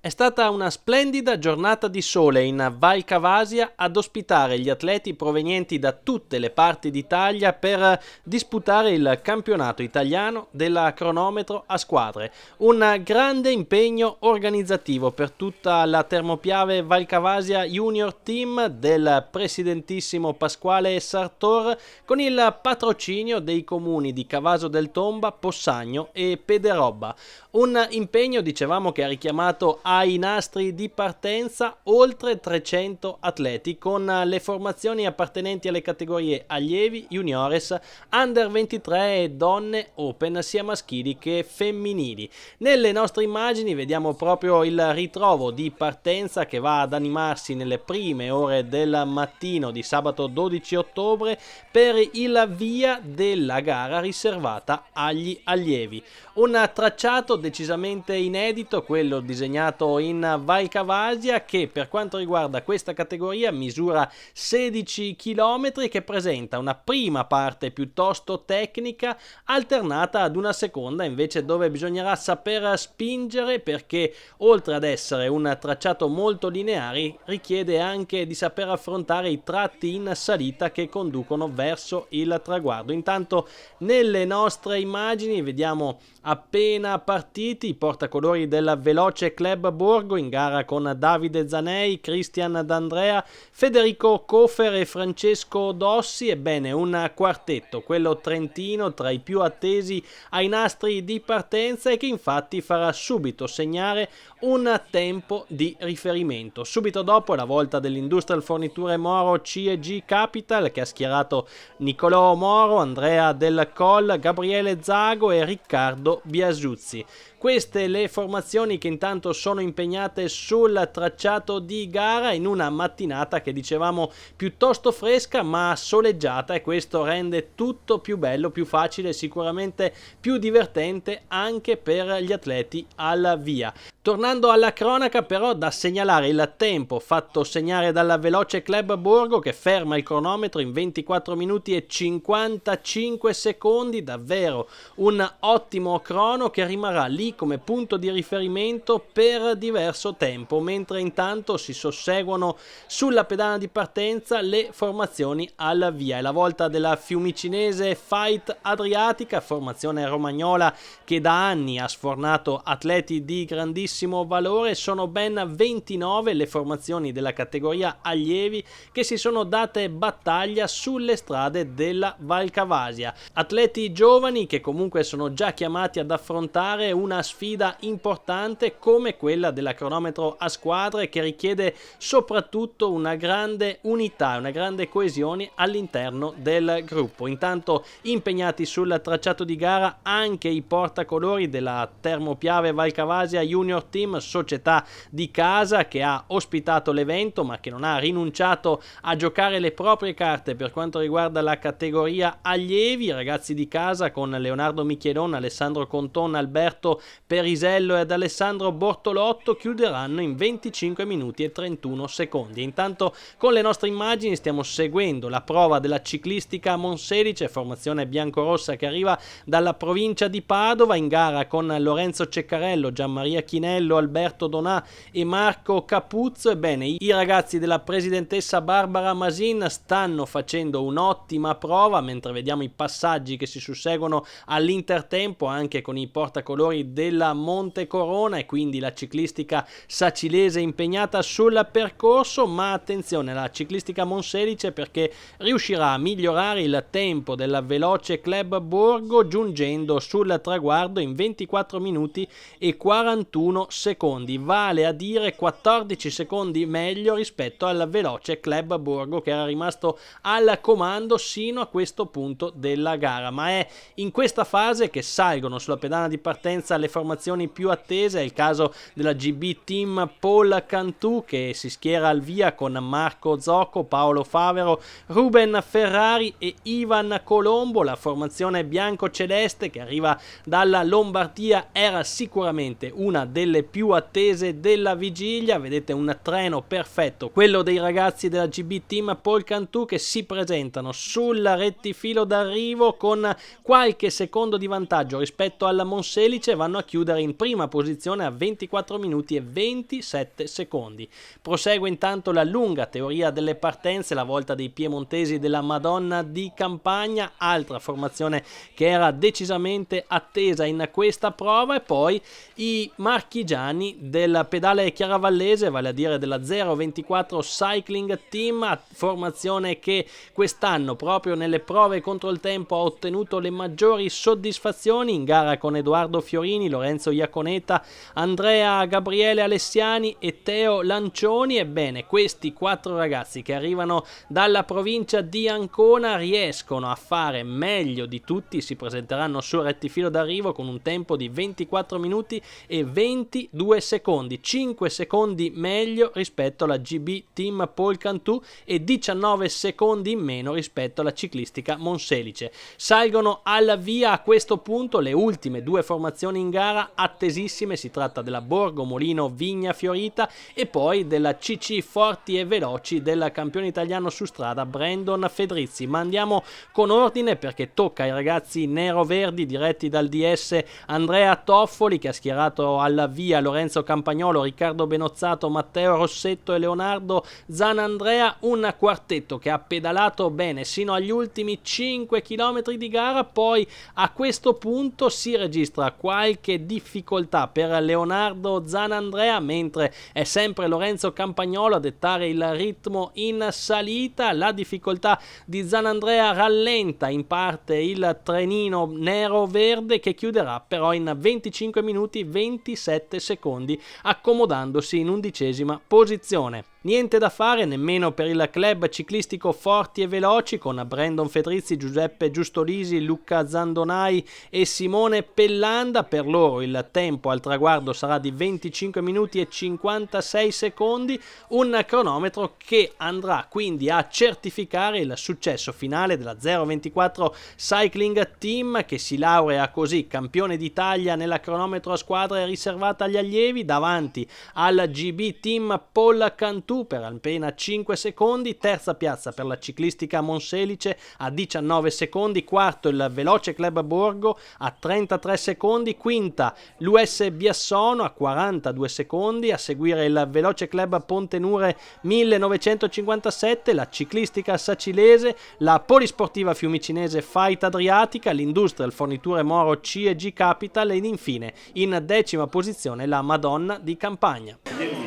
È stata una splendida giornata di sole in Val Cavasia ad ospitare gli atleti provenienti da tutte le parti d'Italia per disputare il campionato italiano della cronometro a squadre. Un grande impegno organizzativo per tutta la Termopiave Val Cavasia Junior Team del presidentissimo Pasquale Sartor, con il patrocinio dei comuni di Cavaso del Tomba, Possagno e Pederobba. Un impegno, dicevamo, che ha richiamato ai nastri di partenza oltre 300 atleti con le formazioni appartenenti alle categorie allievi, juniores, under 23 e donne open, sia maschili che femminili. Nelle nostre immagini vediamo proprio il ritrovo di partenza che va ad animarsi nelle prime ore del mattino di sabato 12 ottobre per il via della gara riservata agli allievi. Un tracciato decisamente inedito, quello disegnato in Val Cavasia, che per quanto riguarda questa categoria misura 16 km, che presenta una prima parte piuttosto tecnica alternata ad una seconda invece dove bisognerà saper spingere, perché oltre ad essere un tracciato molto lineare richiede anche di saper affrontare i tratti in salita che conducono verso il traguardo. Intanto nelle nostre immagini vediamo appena partiti i portacolori del Veloce Club Borgo in gara con Davide Zanei, Cristian D'Andrea, Federico Cofer e Francesco Dossi. Ebbene, un quartetto, quello trentino, tra i più attesi ai nastri di partenza e che infatti farà subito segnare un tempo di riferimento. Subito dopo la volta dell'Industrial Forniture Moro CG Capital, che ha schierato Nicolò Moro, Andrea Del Coll, Gabriele Zago e Riccardo Biasuzzi. Queste le formazioni che intanto sono impegnate sul tracciato di gara in una mattinata che dicevamo piuttosto fresca ma soleggiata, e questo rende tutto più bello, più facile e sicuramente più divertente anche per gli atleti al via. Tornando alla cronaca, però, da segnalare il tempo fatto segnare dalla Veloce Club Borgo, che ferma il cronometro in 24 minuti e 55 secondi, davvero un ottimo crono che rimarrà lì come punto di riferimento per diverso tempo, mentre intanto si susseguono sulla pedana di partenza le formazioni al via. È la volta della fiumicinese Fight Adriatica, formazione romagnola che da anni ha sfornato atleti di grandissimo valore. Sono ben 29 le formazioni della categoria allievi che si sono date battaglia sulle strade della Val Cavasia. Atleti giovani che comunque sono già chiamati ad affrontare una sfida importante come quella della cronometro a squadre, che richiede soprattutto una grande unità, una grande coesione all'interno del gruppo. Intanto impegnati sul tracciato di gara anche i portacolori della Termopiave Val Cavasia Junior Team, società di casa che ha ospitato l'evento ma che non ha rinunciato a giocare le proprie carte per quanto riguarda la categoria allievi. I ragazzi di casa con Leonardo Michelon, Alessandro Conton, Alberto Perisello ed Alessandro Bortolotto chiuderanno in 25 minuti e 31 secondi. Intanto con le nostre immagini stiamo seguendo la prova della ciclistica Monselice, formazione biancorossa che arriva dalla provincia di Padova, in gara con Lorenzo Ceccarello, Gianmaria Chinello, Alberto Donà e Marco Capuzzo. Ebbene, i ragazzi della presidentessa Barbara Masin stanno facendo un'ottima prova, mentre vediamo i passaggi che si susseguono all'intertempo anche con i portacolori della Monte Corona e quindi la ciclistica sacilese impegnata sul percorso. Ma attenzione alla ciclistica Monselice, perché riuscirà a migliorare il tempo della Veloce Club Borgo giungendo sul traguardo in 24 minuti e 41 secondi, vale a dire 14 secondi meglio rispetto alla Veloce Club Borgo, che era rimasto al comando sino a questo punto della gara. Ma è in questa fase che salgono sulla pedana di partenza le formazioni più attese. È il caso della GB Team Paul Cantù, che si schiera al via con Marco Zocco, Paolo Favero, Ruben Ferrari e Ivan Colombo. La formazione bianco-celeste che arriva dalla Lombardia era sicuramente una delle più attese della vigilia. Vedete un treno perfetto, quello dei ragazzi della GB Team Paul Cantù, che si presentano sul rettifilo d'arrivo con qualche secondo di vantaggio rispetto alla Monselice. Vanno riusciranno a chiudere in prima posizione a 24 minuti e 27 secondi. Prosegue intanto la lunga teoria delle partenze, la volta dei piemontesi della Madonna di Campagna, altra formazione che era decisamente attesa in questa prova, e poi i marchigiani del pedale chiaravallese, vale a dire della 024 Cycling Team, formazione che quest'anno proprio nelle prove contro il tempo ha ottenuto le maggiori soddisfazioni in gara con Edoardo Fiorini, Lorenzo Iaconeta, Andrea Gabriele Alessiani e Teo Lancioni. Ebbene, questi 4 ragazzi che arrivano dalla provincia di Ancona riescono a fare meglio di tutti, si presenteranno sul rettifilo d'arrivo con un tempo di 24 minuti e 22 secondi, 5 secondi meglio rispetto alla GB Team Paul Cantù e 19 secondi in meno rispetto alla ciclistica Monselice. Salgono alla via a questo punto le ultime 2 formazioni in gara attesissime, si tratta della Borgo Molino Vigna Fiorita e poi della CC Forti e Veloci del campione italiano su strada Brandon Fedrizzi. Ma andiamo con ordine, perché tocca ai ragazzi nero-verdi diretti dal DS Andrea Toffoli, che ha schierato alla via Lorenzo Campagnolo, Riccardo Benozzato, Matteo Rossetto e Leonardo Zanandrea, un quartetto che ha pedalato bene sino agli ultimi 5 km di gara. Poi a questo punto si registra qualche difficoltà per Leonardo Zanandrea, mentre è sempre Lorenzo Campagnolo a dettare il ritmo in salita. La difficoltà di Zanandrea rallenta in parte il trenino nero-verde, che chiuderà però in 25 minuti 27 secondi, accomodandosi in 11ª posizione. Niente da fare nemmeno per il club ciclistico Forti e Veloci, con Brandon Fedrizzi, Giuseppe Giustolisi, Luca Zandonai e Simone Pellanda. Per loro il tempo al traguardo sarà di 25 minuti e 56 secondi, un cronometro che andrà quindi a certificare il successo finale della 024 Cycling Team, che si laurea così campione d'Italia nella cronometro a squadre riservata agli allievi, davanti al GB Team Paul Cantù per appena 5 secondi, terza piazza per la ciclistica Monselice a 19 secondi, quarto il Veloce Club Borgo a 33 secondi, quinta l'US Biassono a 42 secondi, a seguire il Veloce Club Pontenure 1957, la ciclistica Sacilese, la polisportiva fiumicinese Fight Adriatica, l'Industrial Forniture Moro C&G Capital ed infine in 10ª posizione la Madonna di Campagna.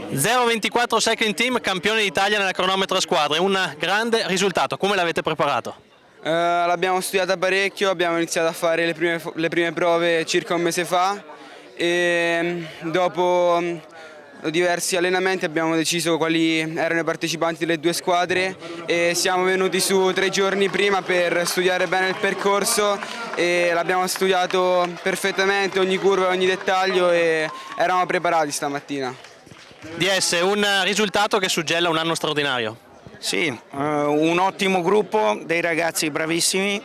024 Cycling Team, campione d'Italia nella cronometro a squadre, un grande risultato. Come l'avete preparato? L'abbiamo studiata parecchio, abbiamo iniziato a fare le prime prove circa un mese fa e dopo diversi allenamenti abbiamo deciso quali erano i partecipanti delle 2 squadre e siamo venuti su 3 giorni prima per studiare bene il percorso e l'abbiamo studiato perfettamente, ogni curva e ogni dettaglio, e eravamo preparati stamattina. DS, un risultato che suggella un anno straordinario. Sì, un ottimo gruppo, dei ragazzi bravissimi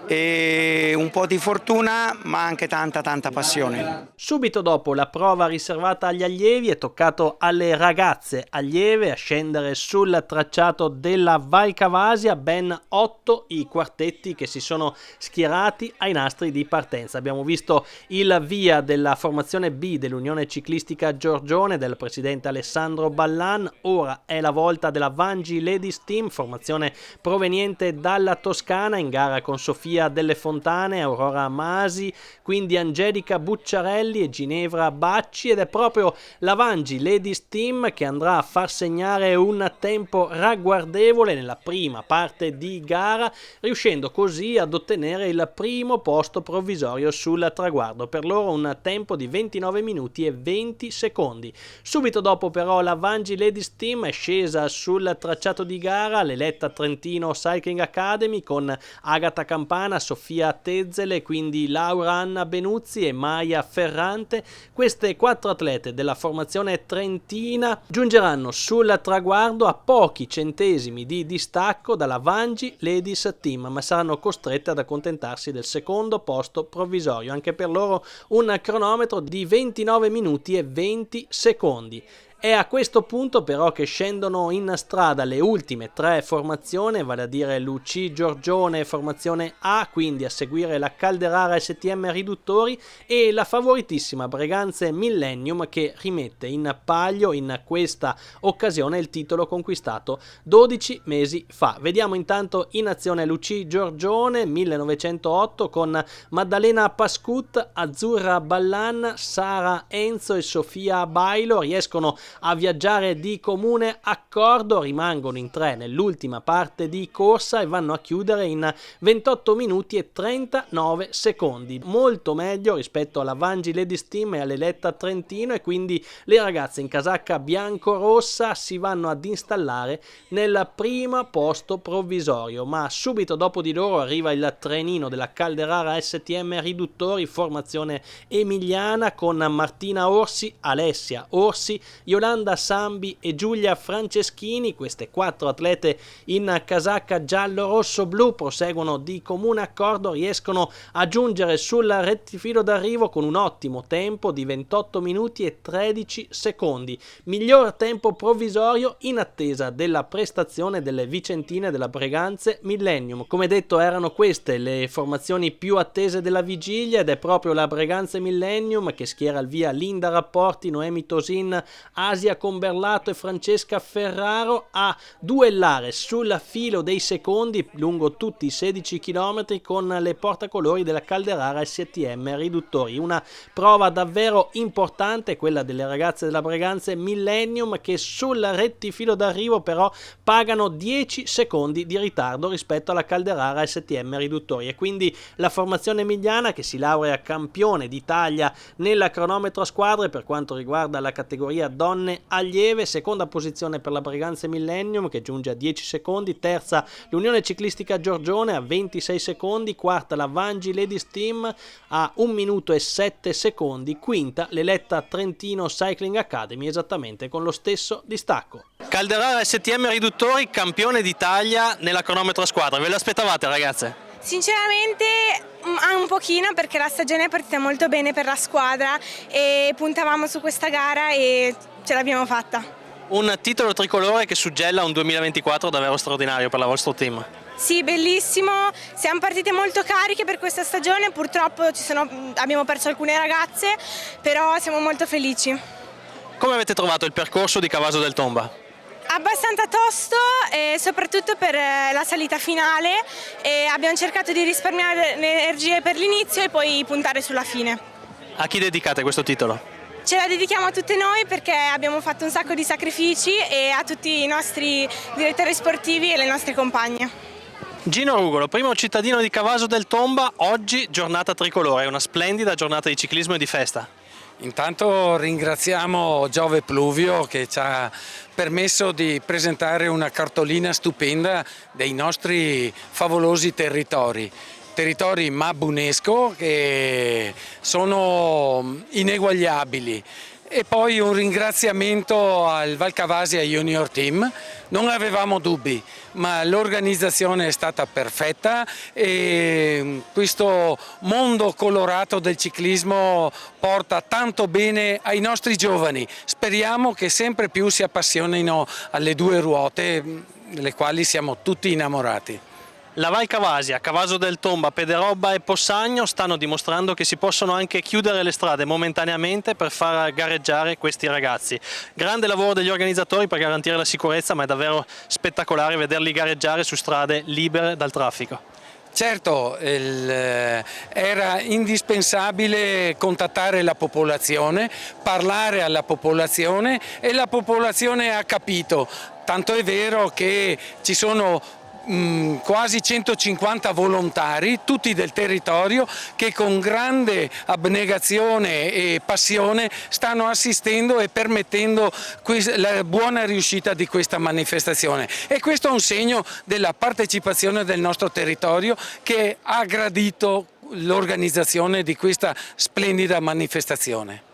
e un po' di fortuna ma anche tanta passione. Subito dopo la prova riservata agli allievi è toccato alle ragazze allieve a scendere sul tracciato della Val Cavasia, ben 8 i quartetti che si sono schierati ai nastri di partenza. Abbiamo visto il via della formazione B dell'Unione Ciclistica Giorgione del presidente Alessandro Ballan, ora è la volta della Vangi Ladies Team, formazione proveniente dalla Toscana, in gara con Sofia Delle Fontane, Aurora Masi, quindi Angelica Bucciarelli e Ginevra Bacci, ed è proprio la Vangi Ladies Team che andrà a far segnare un tempo ragguardevole nella prima parte di gara, riuscendo così ad ottenere il primo posto provvisorio sul traguardo. Per loro un tempo di 29 minuti e 20 secondi. Subito dopo però la Vangi Ladies Team è scesa sul tracciato di gara l'eletta Trentino Cycling Academy con Agata Campana, Sofia Tezzele, quindi Laura Anna Benuzzi e Maia Ferrante. Queste 4 atlete della formazione trentina giungeranno sul traguardo a pochi centesimi di distacco dalla Vangi Ladies Team, ma saranno costrette ad accontentarsi del secondo posto provvisorio. Anche per loro un cronometro di 29 minuti e 20 secondi. È a questo punto però che scendono in strada le ultime 3 formazioni, vale a dire l'UC Giorgione formazione A, quindi a seguire la Calderara STM Riduttori e la favoritissima Breganze Millennium, che rimette in palio in questa occasione il titolo conquistato 12 mesi fa. Vediamo intanto in azione l'UC Giorgione 1908 con Maddalena Pascut, Azzurra Ballan, Sara Enzo e Sofia Bailo. Riescono a viaggiare di comune accordo, rimangono in 3 nell'ultima parte di corsa e vanno a chiudere in 28 minuti e 39 secondi, molto meglio rispetto alla Vangi Ladies Team e all'Eletta Trentino, e quindi le ragazze in casacca bianco-rossa si vanno ad installare nel primo posto provvisorio, ma subito dopo di loro arriva il trenino della Calderara STM Riduttori, formazione emiliana con Martina Orsi, Alessia Orsi, Yolanda Sambi e Giulia Franceschini. Queste 4 atlete in casacca giallo-rosso-blu proseguono di comune accordo, riescono a giungere sul rettifilo d'arrivo con un ottimo tempo di 28 minuti e 13 secondi, miglior tempo provvisorio in attesa della prestazione delle vicentine della Breganze Millennium. Come detto, erano queste le formazioni più attese della vigilia ed è proprio la Breganze Millennium che schiera al via Linda Rapporti, Noemi Tosin, Asia Comberlato e Francesca Ferraro a duellare sul filo dei secondi lungo tutti i 16 km con le portacolori della Calderara STM Riduttori. Una prova davvero importante, quella delle ragazze della Breganze Millennium, che sul rettifilo d'arrivo però pagano 10 secondi di ritardo rispetto alla Calderara STM Riduttori, e quindi la formazione emiliana, che si laurea campione d'Italia nella cronometro a squadre per quanto riguarda la categoria donne allieve, seconda posizione per la Breganze Millennium che giunge a 10 secondi, terza l'Unione Ciclistica Giorgione a 26 secondi, quarta la Vangi Ladies Team a 1 minuto e 7 secondi, quinta l'Eletta Trentino Cycling Academy esattamente con lo stesso distacco. Calderara STM Riduttori, campione d'Italia nella cronometro a squadra, ve l'aspettavate ragazze? Sinceramente un pochino, perché la stagione è partita molto bene per la squadra e puntavamo su questa gara e ce l'abbiamo fatta. Un titolo tricolore che suggella un 2024 davvero straordinario per la vostro team. Sì, bellissimo, siamo partite molto cariche per questa stagione, purtroppo abbiamo perso alcune ragazze, però siamo molto felici. Come avete trovato il percorso di Cavaso del Tomba? Abbastanza tosto, soprattutto per la salita finale, e abbiamo cercato di risparmiare le energie per l'inizio e poi puntare sulla fine. A chi dedicate questo titolo? Ce la dedichiamo a tutte noi perché abbiamo fatto un sacco di sacrifici, e a tutti i nostri direttori sportivi e le nostre compagne. Gino Rugolo, primo cittadino di Cavaso del Tomba, oggi giornata tricolore, una splendida giornata di ciclismo e di festa. Intanto ringraziamo Giove Pluvio che ci ha permesso di presentare una cartolina stupenda dei nostri favolosi territori Mabunesco, che sono ineguagliabili. E poi un ringraziamento al Valcavasia Junior Team. Non avevamo dubbi, ma l'organizzazione è stata perfetta e questo mondo colorato del ciclismo porta tanto bene ai nostri giovani. Speriamo che sempre più si appassionino alle 2 ruote, delle quali siamo tutti innamorati. La Valcavasia, Cavaso del Tomba, Pederobba e Possagno stanno dimostrando che si possono anche chiudere le strade momentaneamente per far gareggiare questi ragazzi. Grande lavoro degli organizzatori per garantire la sicurezza, ma è davvero spettacolare vederli gareggiare su strade libere dal traffico. Certo, era indispensabile contattare la popolazione, parlare alla popolazione, e la popolazione ha capito. Tanto è vero che ci sono quasi 150 volontari, tutti del territorio, che con grande abnegazione e passione stanno assistendo e permettendo la buona riuscita di questa manifestazione. E questo è un segno della partecipazione del nostro territorio, che ha gradito l'organizzazione di questa splendida manifestazione.